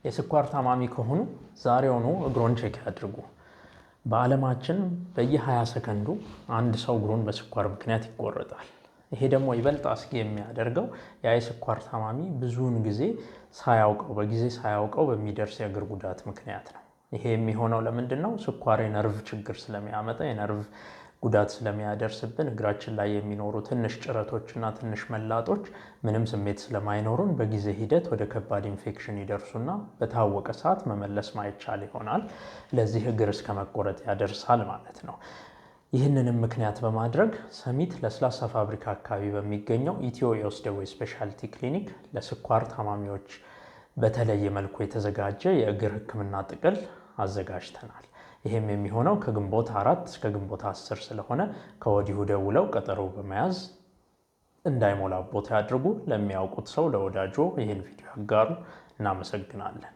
የስኳር ታማሚ ከሆኑ ዛሬውኑ እግሮን ቼክ ያድርጉ። በዓለማችን በየ20 ሰከንዱ አንድ ሰው እግሩን በስኳር ምክንያት ይቆረጣል። ይሄ ደግሞ ይበልጥ አስጊ የሚያደርገው ያ የስኳር ታማሚ ብዙውን ጊዜ በጊዜ ሳያውቀው በሚደርስ የእግር ጉዳት ምክንያት ነው። ይሄ የሚሆነው ለምንድን ነው? ስኳር የነርቭ ችግር ስለሚያመጣ የነርቭ ጉዳት ስለሚያደርስብን እግራችን ላይ የሚኖሩ ትንሽ ጭረቶችና ትንሽ መላጦች ምንም ስሜት ስለማይኖሩን በጊዜ ሂደት ወደ ከባድ ኢንፌክሽን ይደርሱና በታወቀ ሰዓት መመለስ ማይቻል ይሆናል። ለዚህ እግር እስከ መቆረጥ ያደርሳል ማለት ነው። ይህንንም ምክንያት በማድረግ ሰሚት ለስላሳ ፋብሪካ አካባቢ በሚገኘው ኢትዮ የወስደዌ ስፔሻሊቲ ክሊኒክ ለስኳር ታማሚዎች በተለየ መልኩ የተዘጋጀ የእግር ሕክምና ጥቅል አዘጋጅተናል። ይህም የሚሆነው ከግንቦት 4 እስከ ግንቦት 10 ስለሆነ ከወዲሁ ደውለው ቀጠሮ በመያዝ እንዳይሞላቦት ያድርጉ። ለሚያውቁት ሰው ለወዳጆ ይህን ቪዲዮ ያጋሩ። እናመሰግናለን።